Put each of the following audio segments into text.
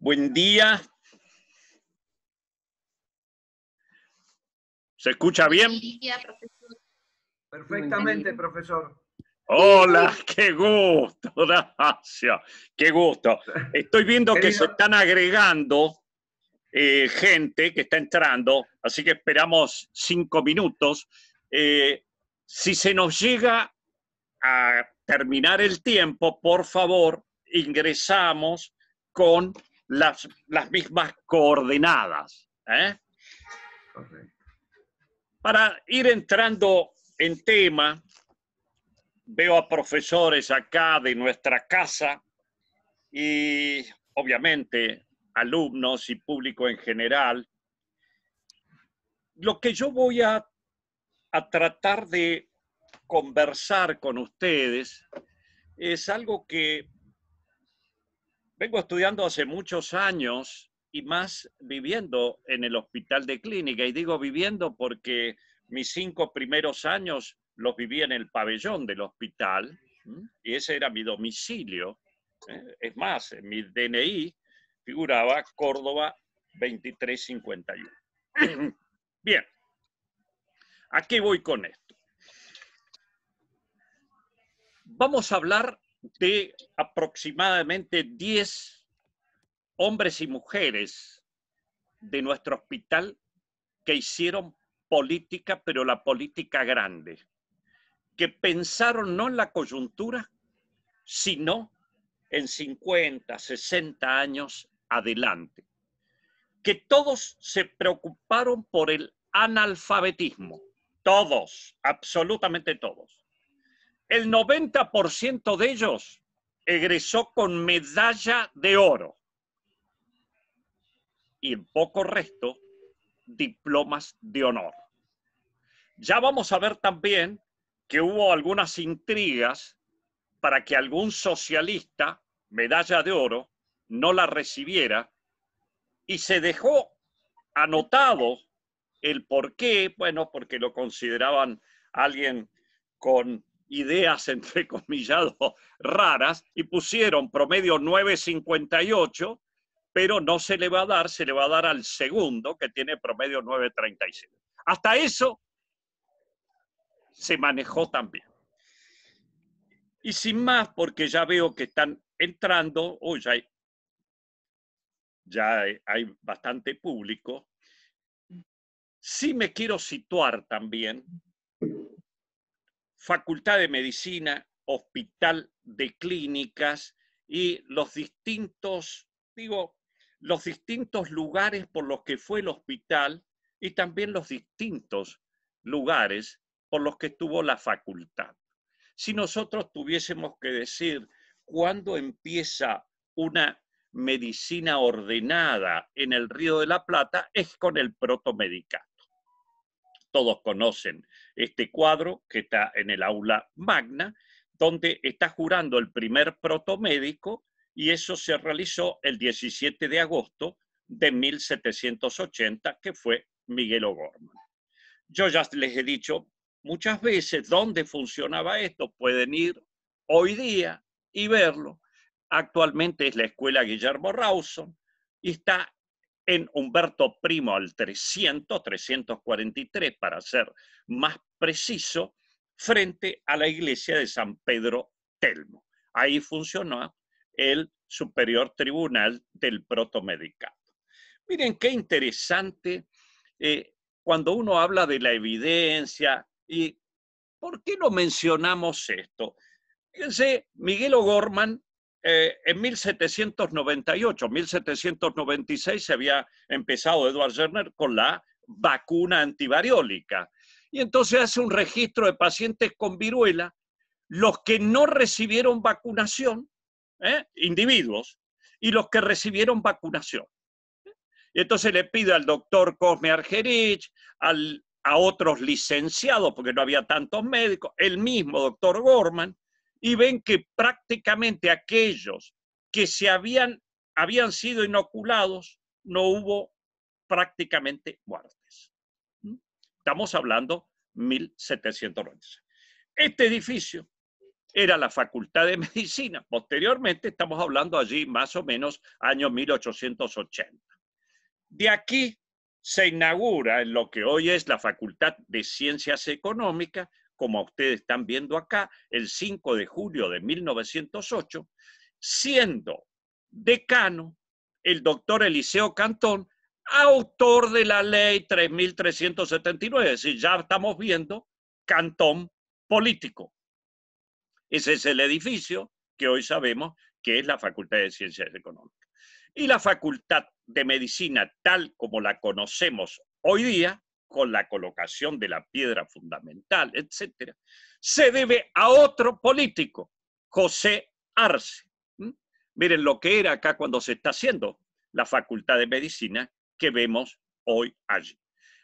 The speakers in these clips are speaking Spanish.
Buen día. ¿Se escucha bien? Buen día, profesor. Perfectamente, profesor. Hola, qué gusto, gracias. Qué gusto. Estoy viendo que se Querido, están agregando gente que está entrando, así que esperamos 5 minutos. Si se nos llega a terminar el tiempo, por favor, ingresamos con las mismas coordenadas. correcto. Para ir entrando en tema, veo a profesores acá de nuestra casa y obviamente alumnos y público en general. Lo que yo voy a tratar de conversar con ustedes es algo que vengo estudiando hace muchos años y más viviendo en el hospital de clínica. Y digo viviendo porque mis 5 primeros años los viví en el pabellón del hospital y ese era mi domicilio. Es más, en mi DNI figuraba Córdoba 2351. Bien, ¿a qué voy con esto? Vamos a hablar de aproximadamente 10 hombres y mujeres de nuestro hospital que hicieron política, pero la política grande, que pensaron no en la coyuntura, sino en 50, 60 años adelante, que todos se preocuparon por el analfabetismo, todos, absolutamente todos. El 90% de ellos egresó con medalla de oro y el poco resto diplomas de honor. Ya vamos a ver también que hubo algunas intrigas para que algún socialista, medalla de oro, no la recibiera y se dejó anotado el por qué, bueno, porque lo consideraban alguien con ideas, entre comillado, raras, y pusieron promedio 9.58, pero no se le va a dar, se le va a dar al segundo, que tiene promedio 9.37. Hasta eso se manejó también. Y sin más, porque ya veo que están entrando, ya hay bastante público, sí me quiero situar también. Facultad de Medicina, Hospital de Clínicas y los distintos lugares por los que fue el hospital y también los distintos lugares por los que estuvo la facultad. Si nosotros tuviésemos que decir cuándo empieza una medicina ordenada en el Río de la Plata, es con el protomedicato. Todos conocen este cuadro que está en el aula magna, donde está jurando el primer protomédico, y eso se realizó el 17 de agosto de 1780, que fue Miguel O'Gorman. Yo ya les he dicho muchas veces dónde funcionaba esto, pueden ir hoy día y verlo. Actualmente es la Escuela Guillermo Rawson y está en Humberto Primo al 343 para ser más preciso, frente a la iglesia de San Pedro Telmo. Ahí funcionó el Superior Tribunal del Protomedicato. Miren qué interesante cuando uno habla de la evidencia. ¿Y por qué no mencionamos esto? Fíjense, Miguel O'Gorman, en 1798, 1796 se había empezado Edward Jenner con la vacuna antivariólica. Y entonces hace un registro de pacientes con viruela, los que no recibieron vacunación, individuos, y los que recibieron vacunación. Y entonces le pide al doctor Cosme Argerich, a otros licenciados, porque no había tantos médicos, el mismo doctor Gorman, y ven que prácticamente aquellos que habían sido inoculados, no hubo prácticamente muertes. Estamos hablando 1796. Este edificio era la Facultad de Medicina. Posteriormente, estamos hablando allí más o menos año 1880. De aquí se inaugura en lo que hoy es la Facultad de Ciencias Económicas, como ustedes están viendo acá, el 5 de julio de 1908, siendo decano el doctor Eliseo Cantón, autor de la ley 3379, es decir, ya estamos viendo Cantón político. Ese es el edificio que hoy sabemos que es la Facultad de Ciencias Económicas. Y la Facultad de Medicina, tal como la conocemos hoy día, con la colocación de la piedra fundamental, etcétera, se debe a otro político, José Arce. Miren lo que era acá cuando se está haciendo la Facultad de Medicina que vemos hoy allí.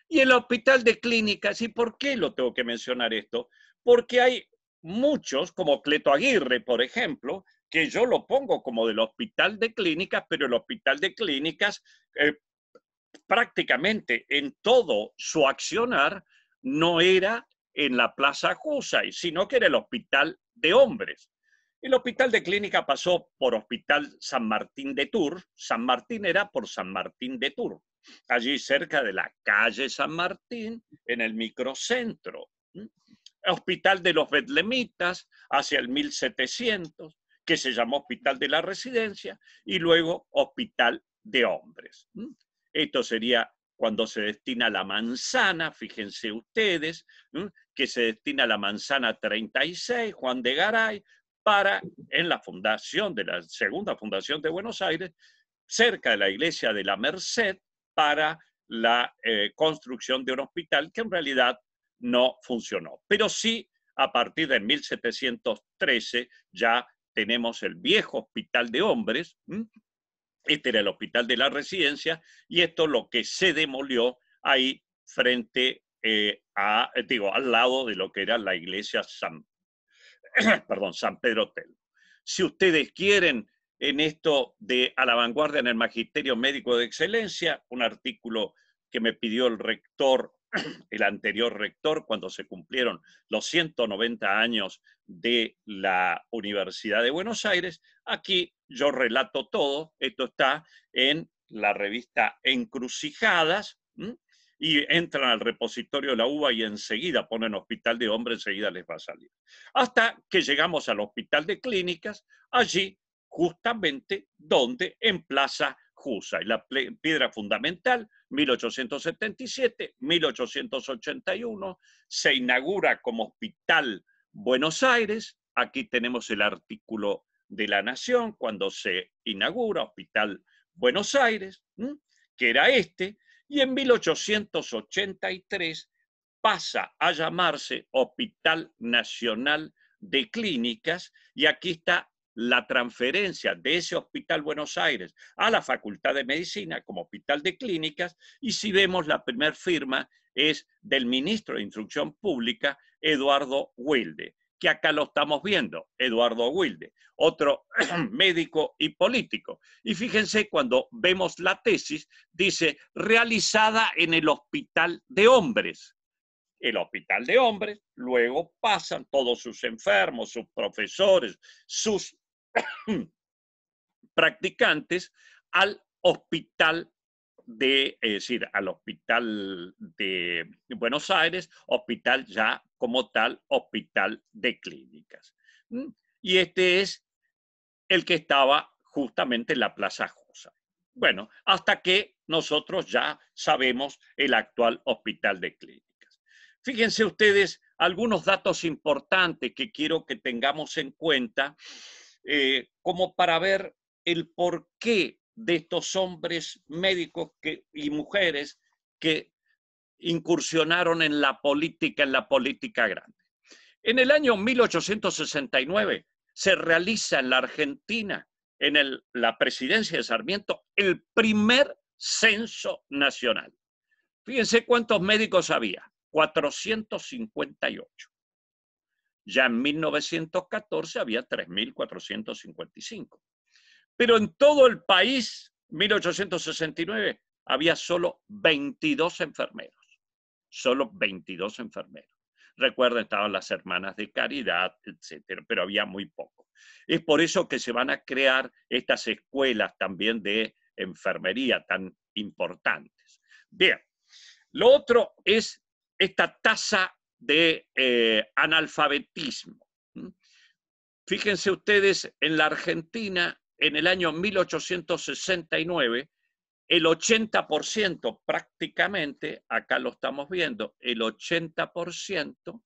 Y el Hospital de Clínicas, ¿y por qué lo tengo que mencionar esto? Porque hay muchos, como Cleto Aguirre, por ejemplo, que yo lo pongo como del Hospital de Clínicas, pero el Hospital de Clínicas prácticamente en todo su accionar no era en la Plaza Jusay, sino que era el Hospital de Hombres. El Hospital de Clínica pasó por Hospital San Martín de Tours. San Martín era por San Martín de Tours, allí cerca de la calle San Martín, en el microcentro. Hospital de los Betlemitas hacia el 1700, que se llamó Hospital de la Residencia, y luego Hospital de Hombres. Esto sería cuando se destina la manzana, fíjense ustedes, que se destina la manzana 36, Juan de Garay, para, en la fundación de la segunda fundación de Buenos Aires, cerca de la iglesia de la Merced, para la construcción de un hospital que en realidad no funcionó. Pero sí, a partir de 1713 ya tenemos el viejo Hospital de Hombres. Este era el Hospital de la Residencia y esto lo que se demolió ahí frente al lado de lo que era la iglesia San Pedro Telmo. Si ustedes quieren, en esto de A la Vanguardia en el Magisterio Médico de Excelencia, un artículo que me pidió el rector, el anterior rector, cuando se cumplieron los 190 años de la Universidad de Buenos Aires, aquí yo relato todo. Esto está en la revista Encrucijadas, y entran al repositorio de la UBA y enseguida ponen Hospital de Hombres, enseguida les va a salir. Hasta que llegamos al Hospital de Clínicas, allí justamente donde en Plaza Jusay, la piedra fundamental, 1877, 1881, se inaugura como Hospital Buenos Aires. Aquí tenemos el artículo de La Nación cuando se inaugura Hospital Buenos Aires, que era este, y en 1883 pasa a llamarse Hospital Nacional de Clínicas, y aquí está la transferencia de ese Hospital Buenos Aires a la Facultad de Medicina como Hospital de Clínicas, y si vemos la primera firma es del ministro de Instrucción Pública, Eduardo Wilde, que acá lo estamos viendo, Eduardo Wilde, otro médico y político. Y fíjense, cuando vemos la tesis, dice, realizada en el Hospital de Hombres. El Hospital de Hombres, luego pasan todos sus enfermos, sus profesores, sus practicantes al Hospital al Hospital de Buenos Aires, hospital ya como tal, Hospital de Clínicas. Y este es el que estaba justamente en la Plaza Jusay. Bueno, hasta que nosotros ya sabemos el actual Hospital de Clínicas. Fíjense ustedes algunos datos importantes que quiero que tengamos en cuenta, como para ver el porqué de estos hombres médicos y mujeres que incursionaron en la política grande. En el año 1869 se realiza en la Argentina, en la presidencia de Sarmiento, el primer censo nacional. Fíjense cuántos médicos había, 458. Ya en 1914 había 3.455. Pero en todo el país, 1869, había solo 22 enfermeros. Solo 22 enfermeros. Recuerden, estaban las hermanas de caridad, etcétera, pero había muy poco. Es por eso que se van a crear estas escuelas también de enfermería tan importantes. Bien, lo otro es esta tasa de analfabetismo. Fíjense ustedes, en la Argentina, en el año 1869, el 80% prácticamente, acá lo estamos viendo, el 80%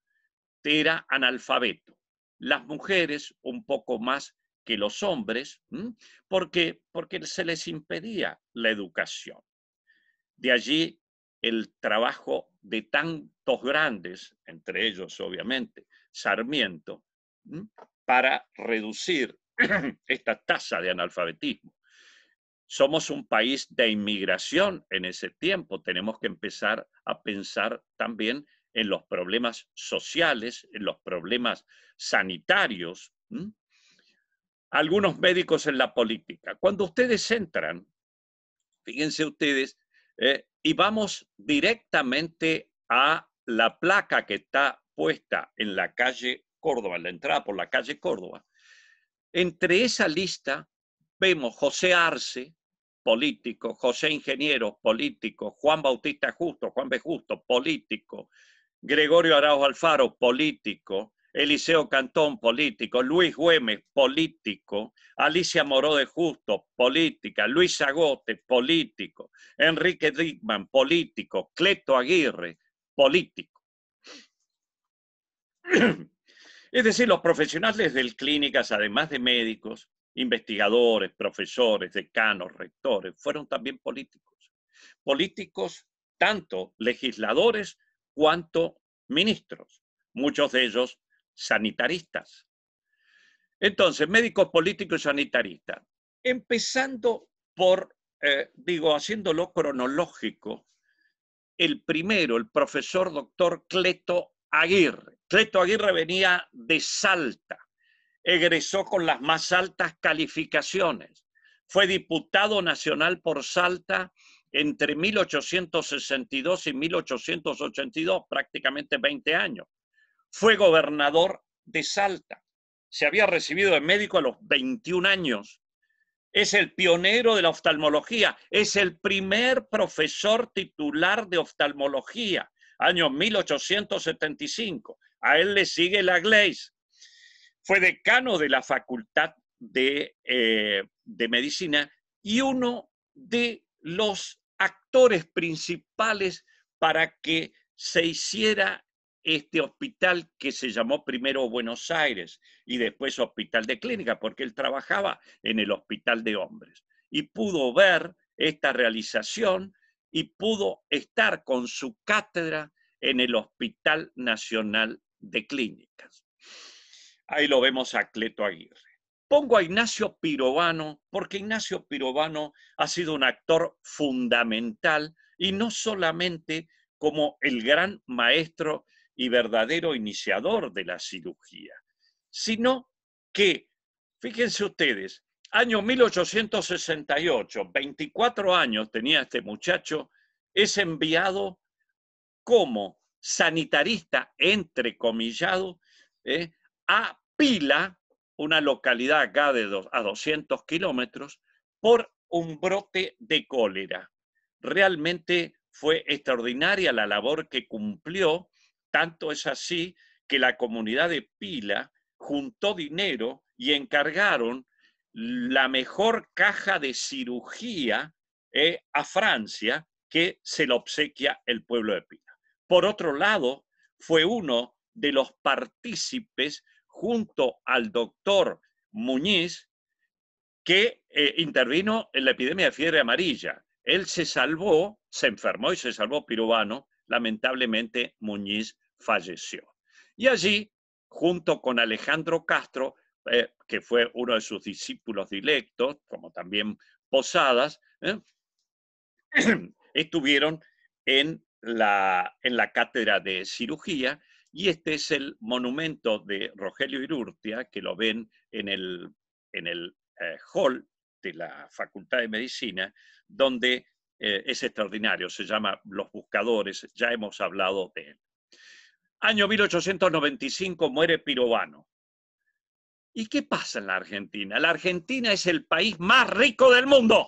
era analfabeto. Las mujeres un poco más que los hombres, porque se les impedía la educación. De allí el trabajo de tantos grandes, entre ellos obviamente Sarmiento, para reducir esta tasa de analfabetismo. Somos un país de inmigración en ese tiempo, tenemos que empezar a pensar también en los problemas sociales, en los problemas sanitarios. Algunos médicos en la política. Cuando ustedes entran, fíjense ustedes, y vamos directamente a la placa que está puesta en la calle Córdoba, en la entrada por la calle Córdoba. Entre esa lista vemos José Arce, político, José Ingeniero, político, Juan Bautista Justo, Juan B. Justo, político, Gregorio Arauz Alfaro, político, Eliseo Cantón, político, Luis Güemes, político, Alicia Moró de Justo, política, Luis Agote, político, Enrique Dickman, político, Cleto Aguirre, político. Es decir, los profesionales de clínicas, además de médicos, investigadores, profesores, decanos, rectores, fueron también políticos. Políticos, tanto legisladores cuanto ministros, muchos de ellos sanitaristas. Entonces, médicos, políticos y sanitaristas. Empezando por, haciéndolo cronológico, el primero, el profesor doctor Cleto Aguirre. Cleto Aguirre venía de Salta, egresó con las más altas calificaciones, fue diputado nacional por Salta entre 1862 y 1882, prácticamente 20 años. Fue gobernador de Salta, se había recibido de médico a los 21 años. Es el pionero de la oftalmología, es el primer profesor titular de oftalmología, año 1875. A él le sigue la Gleiss. Fue decano de la Facultad de Medicina y uno de los actores principales para que se hiciera este hospital que se llamó primero Buenos Aires y después Hospital de Clínica, porque él trabajaba en el Hospital de Hombres y pudo ver esta realización y pudo estar con su cátedra en el Hospital Nacional de Clínicas. Ahí lo vemos a Cleto Aguirre. Pongo a Ignacio Pirovano porque Ignacio Pirovano ha sido un actor fundamental y no solamente como el gran maestro y verdadero iniciador de la cirugía, sino que, fíjense ustedes, año 1868, 24 años tenía este muchacho, es enviado como sanitarista, entrecomillado, a Pila, una localidad acá a 200 kilómetros, por un brote de cólera. Realmente fue extraordinaria la labor que cumplió, tanto es así que la comunidad de Pila juntó dinero y encargaron la mejor caja de cirugía a Francia, que se le obsequia el pueblo de Pila. Por otro lado, fue uno de los partícipes junto al doctor Muñiz que intervino en la epidemia de fiebre amarilla. Él se salvó, se enfermó y se salvó Pirovano. Lamentablemente Muñiz falleció. Y allí, junto con Alejandro Castro, que fue uno de sus discípulos directos, como también Posadas, estuvieron en la cátedra de cirugía, y este es el monumento de Rogelio Irurtia, que lo ven en el hall de la Facultad de Medicina, donde es extraordinario, se llama Los Buscadores, ya hemos hablado de él. Año 1895 muere Pirovano. ¿Y qué pasa en la Argentina? La Argentina es el país más rico del mundo.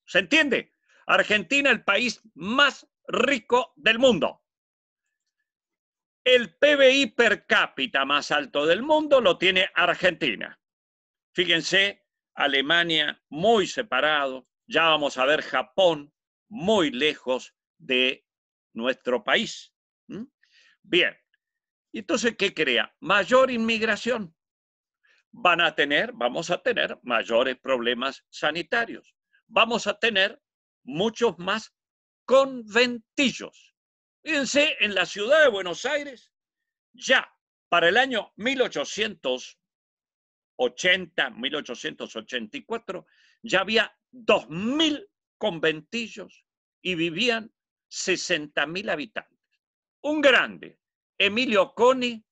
¿Se entiende? Argentina, el país más rico del mundo. El PBI per cápita más alto del mundo lo tiene Argentina. Fíjense, Alemania muy separado, ya vamos a ver Japón muy lejos de nuestro país. Bien, y entonces, ¿qué crea? Mayor inmigración. Vamos a tener mayores problemas sanitarios. Vamos a tener muchos más conventillos. Fíjense, en la ciudad de Buenos Aires, ya para el año 1880, 1884, ya había 2.000 conventillos y vivían 60.000 habitantes. Un grande, Emilio Coni,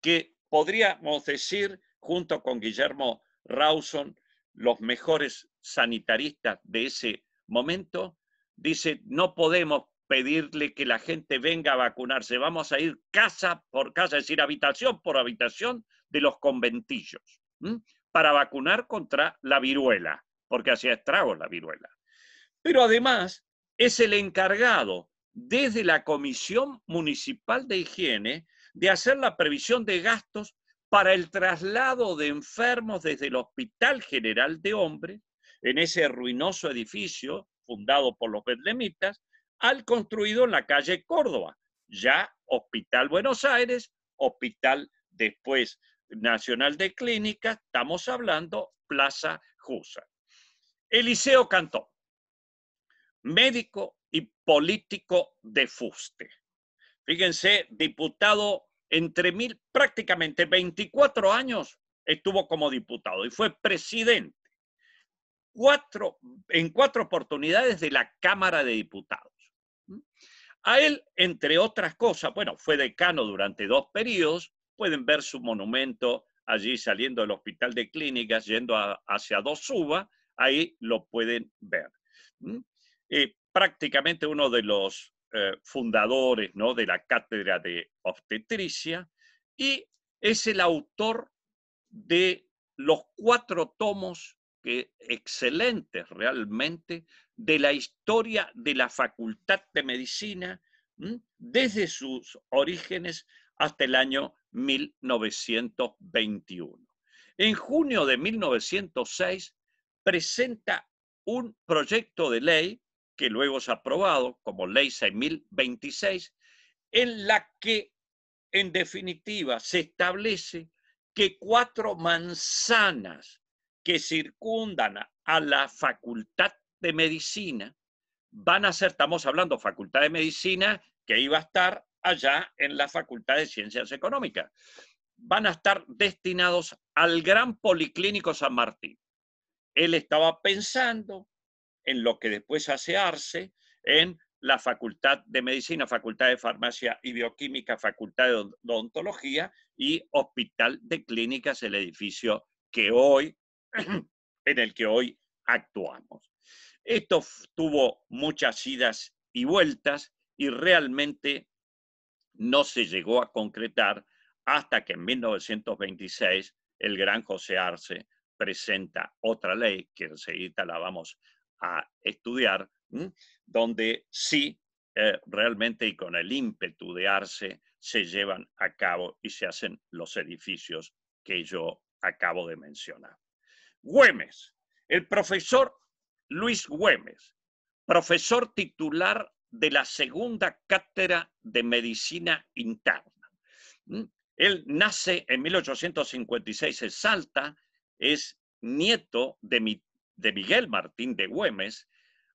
que podríamos decir, junto con Guillermo Rawson, los mejores sanitaristas de ese momento, dice, no podemos pedirle que la gente venga a vacunarse, vamos a ir casa por casa, es decir, habitación por habitación de los conventillos, para vacunar contra la viruela, porque hacía estragos la viruela. Pero además es el encargado desde la Comisión Municipal de Higiene de hacer la previsión de gastos para el traslado de enfermos desde el Hospital General de Hombres, en ese ruinoso edificio fundado por los betlemitas, al construido en la calle Córdoba, ya Hospital Buenos Aires, Hospital después Nacional de Clínicas, estamos hablando Plaza Húsar. Eliseo Cantón, médico y político de fuste. Fíjense, diputado entre prácticamente 24 años estuvo como diputado y fue presidente en 4 oportunidades de la Cámara de Diputados. A él, entre otras cosas, bueno, fue decano durante 2 periodos, pueden ver su monumento allí saliendo del Hospital de Clínicas, yendo hacia Dos Suba, ahí lo pueden ver. Prácticamente uno de los fundadores, ¿no?, de la cátedra de obstetricia, y es el autor de los 4 tomos excelentes realmente de la historia de la Facultad de Medicina, desde sus orígenes hasta el año 1921. En junio de 1906 presenta un proyecto de ley que luego es aprobado como Ley 6026, en la que, en definitiva, se establece que 4 manzanas que circundan a la Facultad de Medicina van a ser, estamos hablando Facultad de Medicina, que iba a estar allá en la Facultad de Ciencias Económicas, van a estar destinados al Gran Policlínico San Martín. Él estaba pensando en lo que después hace Arce, en la Facultad de Medicina, Facultad de Farmacia y Bioquímica, Facultad de Odontología y Hospital de Clínicas, el edificio que hoy, en el que hoy actuamos. Esto tuvo muchas idas y vueltas y realmente no se llegó a concretar hasta que en 1926 el gran José Arce presenta otra ley, que enseguida la vamos a estudiar, donde sí, realmente y con el ímpetu de Arce se llevan a cabo y se hacen los edificios que yo acabo de mencionar. Güemes, el profesor Luis Güemes, profesor titular de la segunda cátedra de medicina interna. Él nace en 1856 en Salta, es nieto de Miguel Martín de Güemes,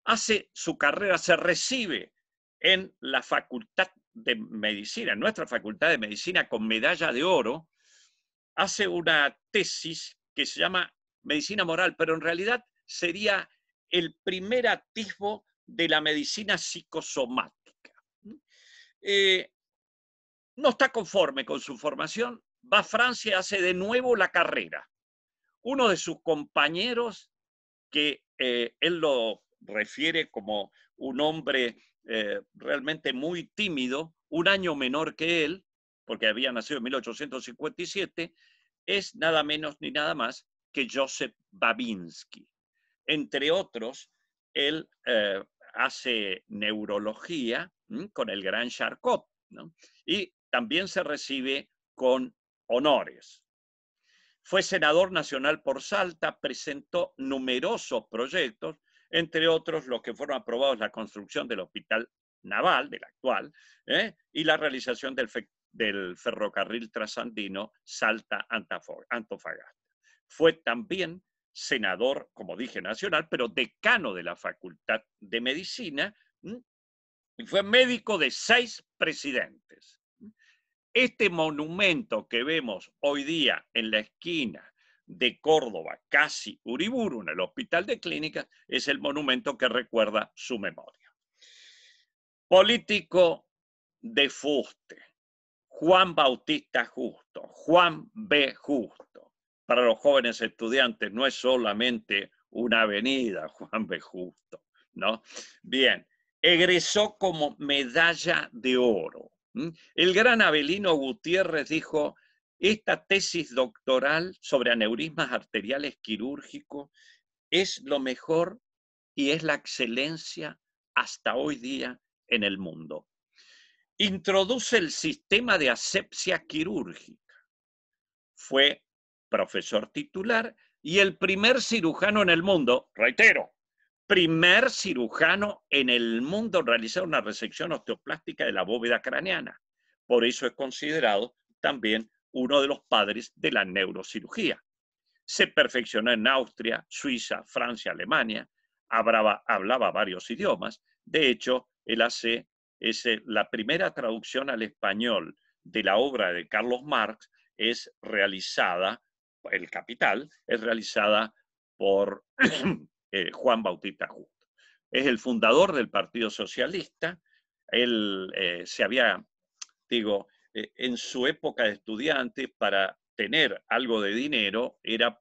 hace su carrera, se recibe en la Facultad de Medicina, en nuestra Facultad de Medicina con medalla de oro, hace una tesis que se llama Medicina Moral, pero en realidad sería el primer atisbo de la medicina psicosomática. No está conforme con su formación, va a Francia, hace de nuevo la carrera. Uno de sus compañeros, que él lo refiere como un hombre realmente muy tímido, un año menor que él, porque había nacido en 1857, es nada menos ni nada más que Joseph Babinski. Entre otros, él hace neurología con el gran Charcot, ¿no? Y también se recibe con honores. Fue senador nacional por Salta, presentó numerosos proyectos, entre otros los que fueron aprobados, la construcción del Hospital Naval, del actual, y la realización del ferrocarril trasandino Salta-Antofagasta. Fue también senador, como dije, nacional, pero decano de la Facultad de Medicina, y fue médico de 6 presidentes. Este monumento que vemos hoy día en la esquina de Córdoba, casi Uriburu, en el Hospital de Clínicas, es el monumento que recuerda su memoria. Político de fuste, Juan Bautista Justo, Juan B. Justo. Para los jóvenes estudiantes no es solamente una avenida, Juan B. Justo, ¿no? Bien, egresó como medalla de oro. El gran Avelino Gutiérrez dijo, esta tesis doctoral sobre aneurismas arteriales quirúrgicos es lo mejor y es la excelencia hasta hoy día en el mundo. Introduce el sistema de asepsia quirúrgica. Fue profesor titular y el primer cirujano en el mundo, reitero, primer cirujano en el mundo en realizar una resección osteoplástica de la bóveda craneana. Por eso es considerado también uno de los padres de la neurocirugía. Se perfeccionó en Austria, Suiza, Francia, Alemania, hablaba varios idiomas. De hecho, él hace la primera traducción al español de la obra de Carlos Marx es realizada, El Capital, es realizada por Juan Bautista Justo. Es el fundador del Partido Socialista. Él se había, en su época de estudiante, para tener algo de dinero, era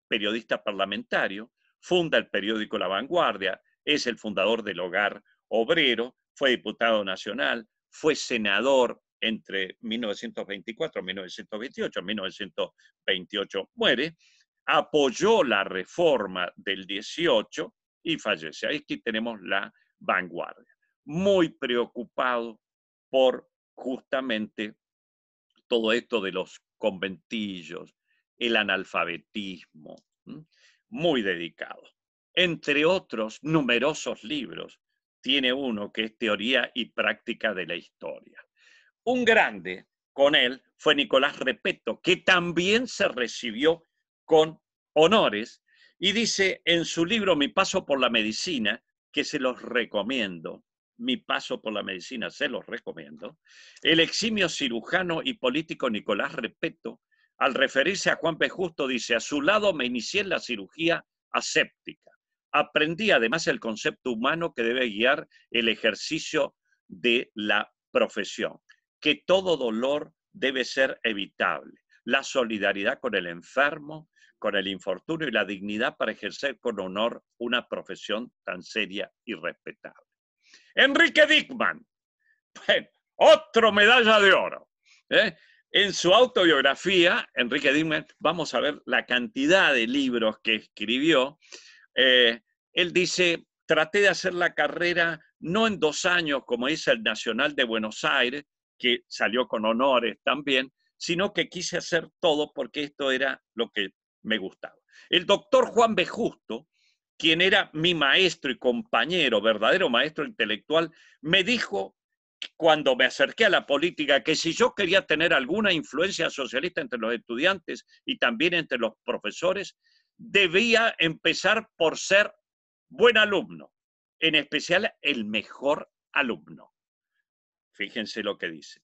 periodista parlamentario, funda el periódico La Vanguardia, es el fundador del Hogar Obrero, fue diputado nacional, fue senador entre 1924 y 1928, en 1928 muere, apoyó la reforma del 18 y fallece. Aquí tenemos La Vanguardia. Muy preocupado por justamente todo esto de los conventillos, el analfabetismo, muy dedicado. Entre otros numerosos libros, tiene uno que es Teoría y Práctica de la Historia. Un grande con él fue Nicolás Repetto, que también se recibió con honores y dice en su libro Mi paso por la medicina, que se los recomiendo, Mi paso por la medicina, se los recomiendo, el eximio cirujano y político Nicolás Repetto, al referirse a Juan B. Justo, dice, a su lado me inicié en la cirugía aséptica. Aprendí además el concepto humano que debe guiar el ejercicio de la profesión, que todo dolor debe ser evitable, la solidaridad con el enfermo, con el infortunio y la dignidad para ejercer con honor una profesión tan seria y respetable. Enrique Dickmann, otro medalla de oro. En su autobiografía, Enrique Dickmann, vamos a ver la cantidad de libros que escribió. Él dice, traté de hacer la carrera no en 2 años, como dice el Nacional de Buenos Aires, que salió con honores también, sino que quise hacer todo porque esto era lo que me gustaba. El doctor Juan B. Justo, quien era mi maestro y compañero, verdadero maestro intelectual, me dijo cuando me acerqué a la política que si yo quería tener alguna influencia socialista entre los estudiantes y también entre los profesores, debía empezar por ser buen alumno, en especial el mejor alumno. Fíjense lo que dice.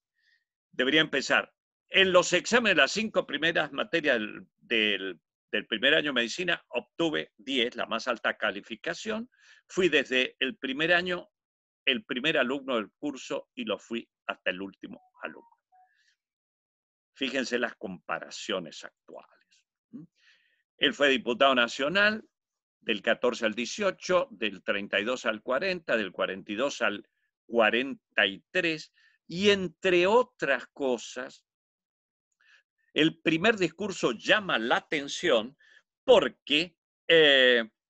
Debería empezar. En los exámenes de las 5 primeras materias del primer año de medicina, obtuve 10, la más alta calificación. Fui desde el primer año el primer alumno del curso y lo fui hasta el último alumno. Fíjense las comparaciones actuales. Él fue diputado nacional, del 14 al 18, del 32 al 40, del 42 al 43, y entre otras cosas, el primer discurso llama la atención porque,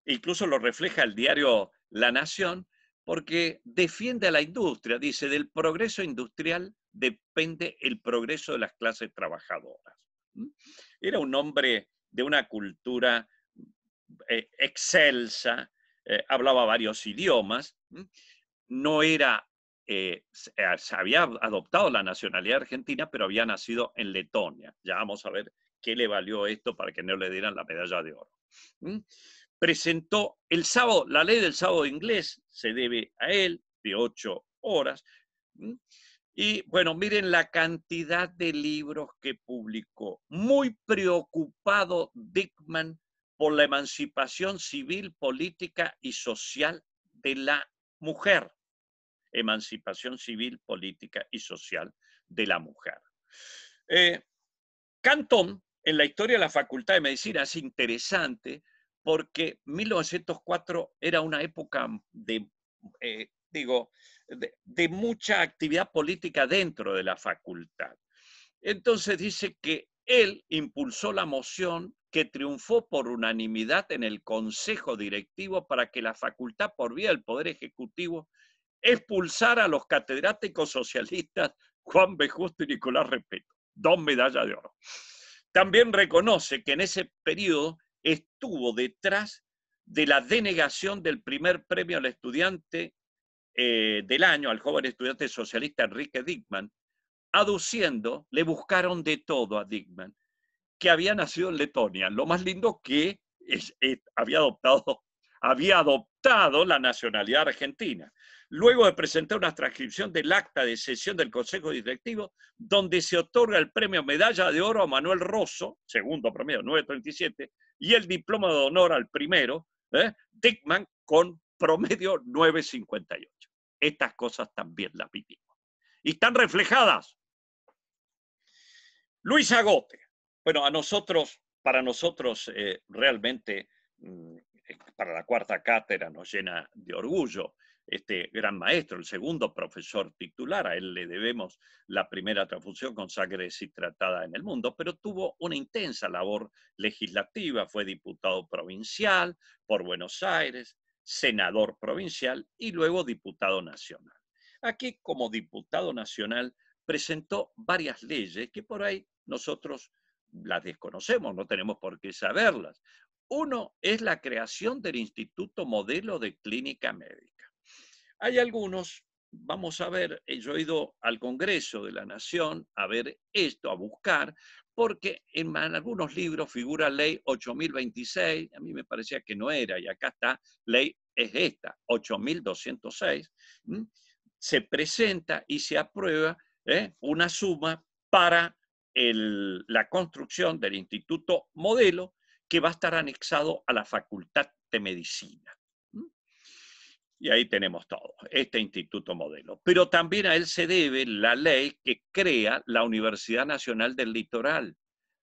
incluso lo refleja el diario La Nación, porque defiende a la industria, dice, del progreso industrial depende el progreso de las clases trabajadoras. Era un hombre de una cultura excelsa, hablaba varios idiomas, no era, se había adoptado la nacionalidad argentina, pero había nacido en Letonia. Ya vamos a ver qué le valió esto para que no le dieran la medalla de oro. Presentó el sábado, la ley del sábado inglés se debe a él, de 8 horas. Y bueno, miren la cantidad de libros que publicó. Muy preocupado Dickman por la emancipación civil, política y social de la mujer. Emancipación civil, política y social de la mujer. Cantón, en la historia de la Facultad de Medicina, es interesante porque 1904 era una época de, de mucha actividad política dentro de la facultad. Entonces dice que él impulsó la moción que triunfó por unanimidad en el Consejo Directivo para que la facultad, por vía del Poder Ejecutivo, expulsara a los catedráticos socialistas Juan B. Justo y Nicolás Repetto, 2 medallas de oro. También reconoce que en ese periodo estuvo detrás de la denegación del primer premio al estudiante del año, al joven estudiante socialista Enrique Dickman, aduciendo, le buscaron de todo a Dickman, que había nacido en Letonia. Lo más lindo que había adoptado la nacionalidad argentina. Luego de presentar una transcripción del acta de sesión del Consejo Directivo, donde se otorga el premio Medalla de Oro a Manuel Rosso, segundo promedio 9.37, y el diploma de honor al primero, Dickman con promedio 9.58. Estas cosas también las vivimos. Y están reflejadas. Luis Agote. Bueno, para nosotros realmente, para la cuarta cátedra nos llena de orgullo este gran maestro, el segundo profesor titular. A él le debemos la primera transfusión con sangre deshidratada en el mundo, pero tuvo una intensa labor legislativa, fue diputado provincial por Buenos Aires, senador provincial y luego diputado nacional. Aquí, como diputado nacional, presentó varias leyes que por ahí nosotros las desconocemos, no tenemos por qué saberlas. Uno es la creación del Instituto Modelo de Clínica Médica. Hay algunos, vamos a ver, yo he ido al Congreso de la Nación a ver esto, a buscar, porque en algunos libros figura ley 8026, a mí me parecía que no era, y acá está, ley es esta, 8206, se presenta y se aprueba una suma para la construcción del Instituto Modelo, que va a estar anexado a la Facultad de Medicina. Y ahí tenemos todo, este Instituto Modelo. Pero también a él se debe la ley que crea la Universidad Nacional del Litoral,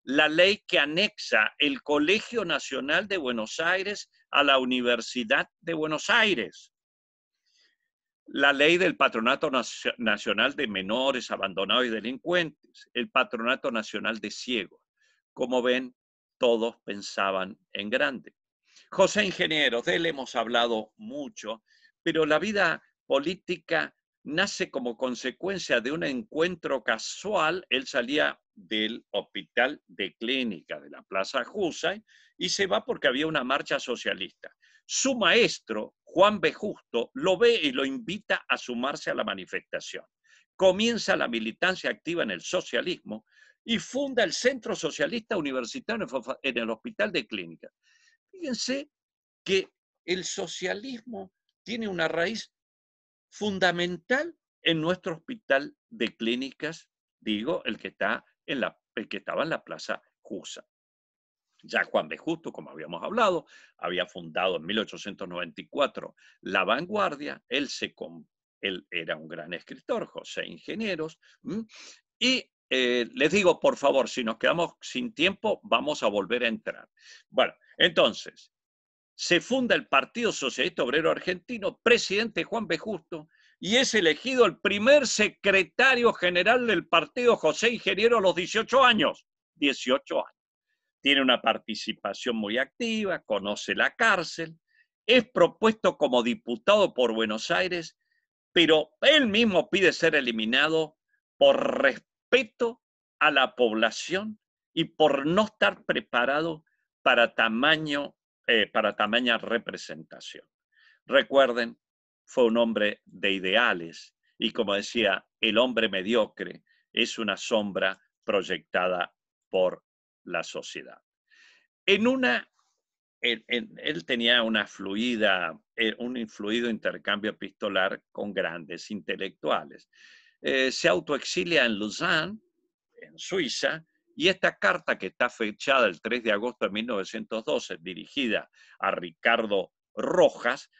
la ley que anexa el Colegio Nacional de Buenos Aires a la Universidad de Buenos Aires, la ley del Patronato Nacional de Menores Abandonados y Delincuentes, el Patronato Nacional de Ciegos. Como ven, todos pensaban en grande. José Ingenieros, de él hemos hablado mucho, pero la vida política nace como consecuencia de un encuentro casual. Él salía del hospital de clínica de la Plaza Jusay y se va porque había una marcha socialista. Su maestro, Juan B. Justo, lo ve y lo invita a sumarse a la manifestación. Comienza la militancia activa en el socialismo y funda el Centro Socialista Universitario en el Hospital de Clínicas. Fíjense que el socialismo tiene una raíz fundamental en nuestro Hospital de Clínicas, digo, el que estaba en la Plaza Jusay. Ya Juan B. Justo, como habíamos hablado, había fundado en 1894 La Vanguardia. Él era un gran escritor, José Ingenieros. Y les digo, por favor, si nos quedamos sin tiempo, vamos a volver a entrar. Bueno, entonces, se funda el Partido Socialista Obrero Argentino, presidente Juan B. Justo, y es elegido el primer secretario general del partido José Ingeniero a los 18 años. 18 años. Tiene una participación muy activa, conoce la cárcel, es propuesto como diputado por Buenos Aires, pero él mismo pide ser eliminado por respeto a la población y por no estar preparado para tamaña representación. Recuerden, fue un hombre de ideales y, como decía, el hombre mediocre es una sombra proyectada por la sociedad. Él tenía un influido intercambio epistolar con grandes intelectuales. Se autoexilia en Lausanne, en Suiza, y esta carta, que está fechada el 3 de agosto de 1912, dirigida a Ricardo Rojas,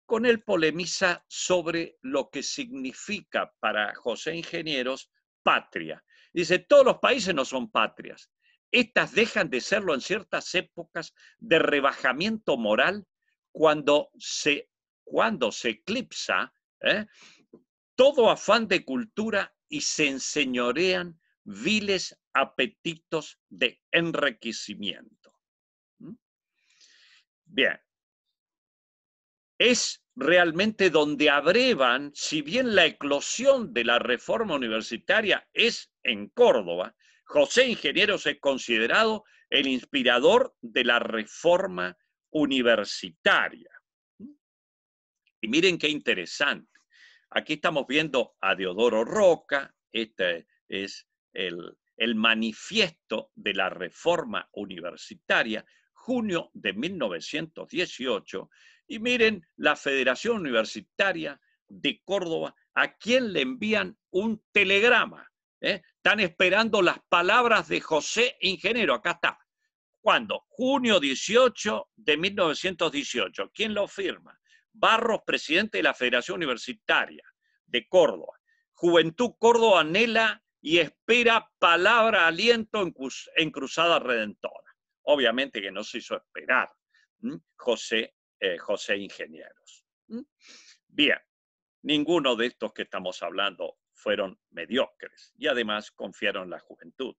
con él polemiza sobre lo que significa para José Ingenieros patria. Dice, todos los países no son patrias. Estas dejan de serlo en ciertas épocas de rebajamiento moral cuando se eclipsa todo afán de cultura y se enseñorean viles apetitos de enriquecimiento. Bien. Es realmente donde abrevan, si bien la eclosión de la reforma universitaria es en Córdoba, José Ingenieros es considerado el inspirador de la reforma universitaria. Y miren qué interesante. Aquí estamos viendo a Deodoro Roca, este es el manifiesto de la reforma universitaria, junio de 1918, y miren la Federación Universitaria de Córdoba, a quien le envían un telegrama. Están esperando las palabras de José Ingeniero. Acá está. ¿Cuándo? Junio 18 de 1918. ¿Quién lo firma? Barros, presidente de la Federación Universitaria de Córdoba. Juventud Córdoba anhela y espera palabra, aliento en Cruzada Redentora. Obviamente que no se hizo esperar. José Ingenieros. Bien, ninguno de estos que estamos hablando fueron mediocres y además confiaron en la juventud.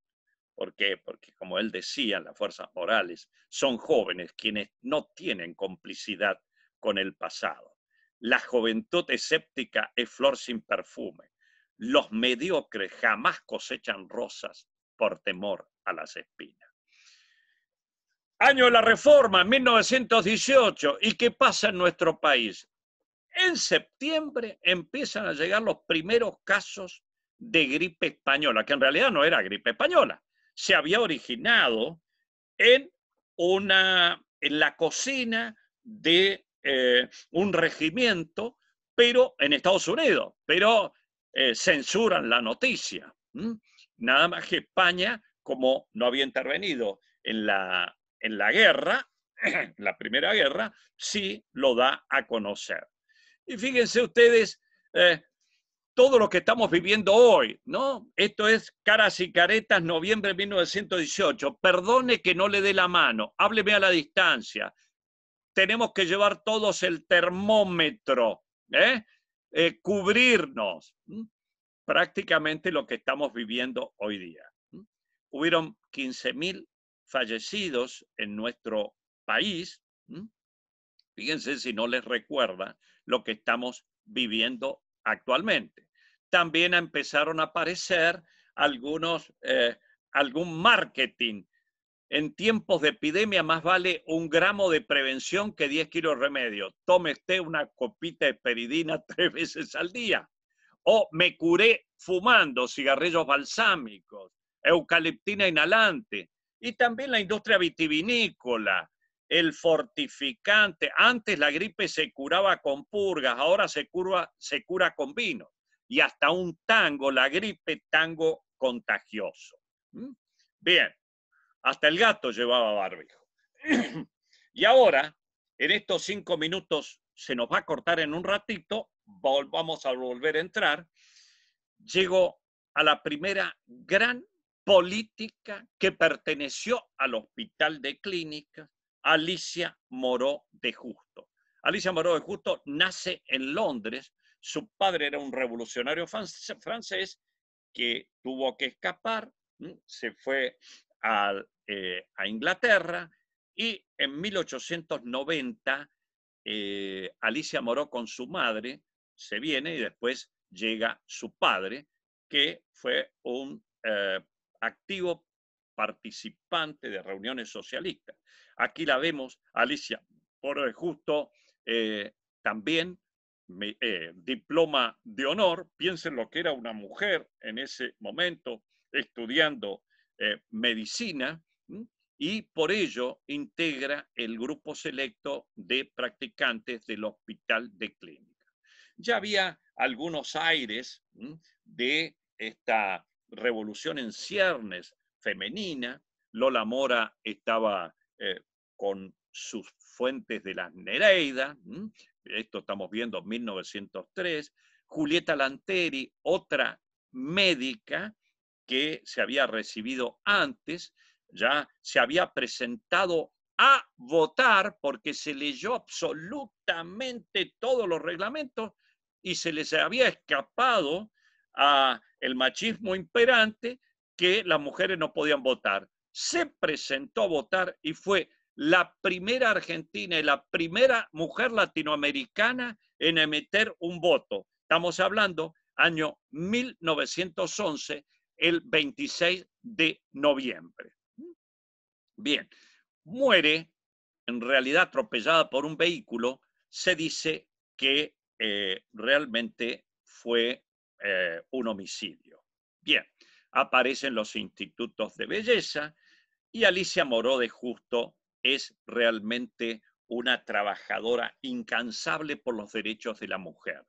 ¿Por qué? Porque, como él decía, las fuerzas morales son jóvenes quienes no tienen complicidad con el pasado. La juventud escéptica es flor sin perfume. Los mediocres jamás cosechan rosas por temor a las espinas. Año de la Reforma, 1918. ¿Y qué pasa en nuestro país? En septiembre empiezan a llegar los primeros casos de gripe española, que en realidad no era gripe española. Se había originado en la cocina de un regimiento, pero en Estados Unidos, pero censuran la noticia. Nada más que España, como no había intervenido en la guerra, la Primera Guerra, sí lo da a conocer. Y fíjense ustedes, todo lo que estamos viviendo hoy, ¿no? Esto es Caras y Caretas, noviembre de 1918. Perdone que no le dé la mano, hábleme a la distancia. Tenemos que llevar todos el termómetro, cubrirnos. Prácticamente lo que estamos viviendo hoy día. Hubieron 15.000 fallecidos en nuestro país. Fíjense si no les recuerda lo que estamos viviendo actualmente. También empezaron a aparecer algún marketing. En tiempos de epidemia más vale 1 gramo de prevención que 10 kilos de remedio. Tome usted una copita de peridina 3 veces al día. O me curé fumando cigarrillos balsámicos, eucaliptina inhalante. Y también la industria vitivinícola, el fortificante. Antes la gripe se curaba con purgas, ahora se cura con vino. Y hasta un tango, la gripe, tango contagioso. Bien, hasta el gato llevaba barbijo. Y ahora, en estos 5 minutos, se nos va a cortar en un ratito, vamos a volver a entrar, llego a la primera gran política que perteneció al Hospital de Clínicas, Alicia Moreau de Justo. Alicia Moreau de Justo nace en Londres. Su padre era un revolucionario francés que tuvo que escapar, se fue a Inglaterra y en 1890 Alicia Moreau con su madre se viene y después llega su padre, que fue un activo participante de reuniones socialistas. Aquí la vemos, Alicia Moreau de Justo, también diploma de honor. Piensen lo que era una mujer en ese momento estudiando medicina, y por ello integra el grupo selecto de practicantes del Hospital de Clínica. Ya había algunos aires de esta revolución en ciernes femenina. Lola Mora estaba con sus fuentes de las Nereida, esto estamos viendo en 1903, Julieta Lanteri, otra médica que se había recibido antes, ya se había presentado a votar porque se leyó absolutamente todos los reglamentos y se les había escapado a el machismo imperante que las mujeres no podían votar. Se presentó a votar y fue la primera argentina y la primera mujer latinoamericana en emitir un voto. Estamos hablando año 1911, el 26 de noviembre. Bien, muere en realidad atropellada por un vehículo. Se dice que realmente fue un homicidio. Bien, aparecen los institutos de belleza y Alicia Moreau de Justo es realmente una trabajadora incansable por los derechos de la mujer.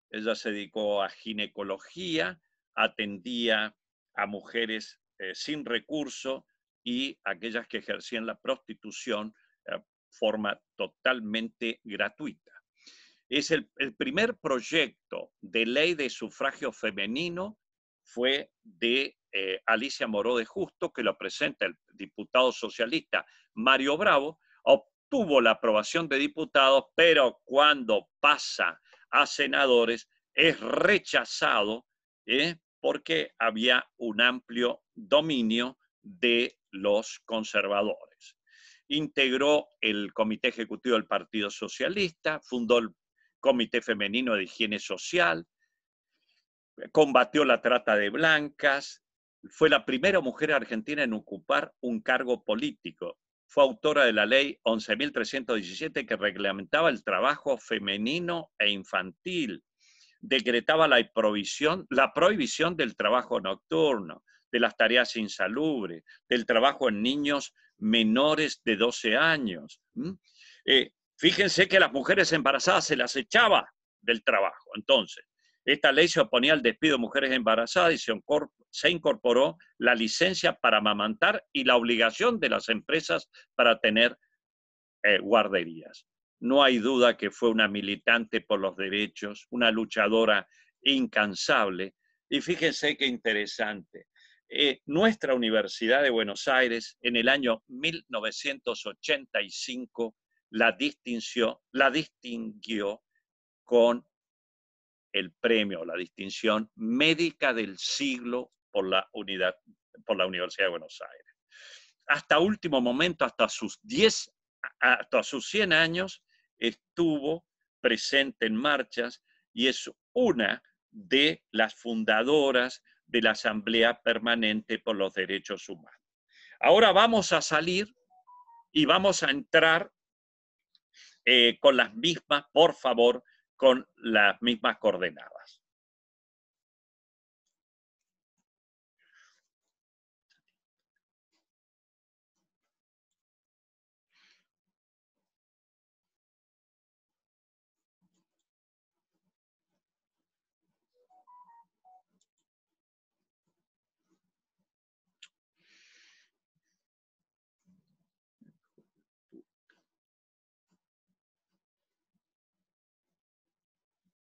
Ella se dedicó a ginecología, atendía a mujeres sin recurso y aquellas que ejercían la prostitución de forma totalmente gratuita. Es el primer proyecto de ley de sufragio femenino fue de Alicia Moreau de Justo, que lo presenta el diputado socialista Mario Bravo, obtuvo la aprobación de diputados, pero cuando pasa a senadores es rechazado porque había un amplio dominio de los conservadores. Integró el Comité Ejecutivo del Partido Socialista, fundó el Comité Femenino de Higiene Social, combatió la trata de blancas, fue la primera mujer argentina en ocupar un cargo político. Fue autora de la ley 11.317 que reglamentaba el trabajo femenino e infantil. Decretaba la prohibición del trabajo nocturno, de las tareas insalubres, del trabajo en niños menores de 12 años. Fíjense que las mujeres embarazadas se las echaba del trabajo. Entonces, esta ley se oponía al despido de mujeres embarazadas y se incorporó la licencia para amamantar y la obligación de las empresas para tener guarderías. No hay duda que fue una militante por los derechos, una luchadora incansable. Y fíjense qué interesante. Nuestra Universidad de Buenos Aires, en el año 1985, la distinguió con el premio, la distinción médica del siglo por la Universidad de Buenos Aires. Hasta último momento, hasta sus 100 años, estuvo presente en marchas y es una de las fundadoras de la Asamblea Permanente por los Derechos Humanos. Ahora vamos a salir y vamos a entrar con las mismas, por favor, con las mismas coordenadas.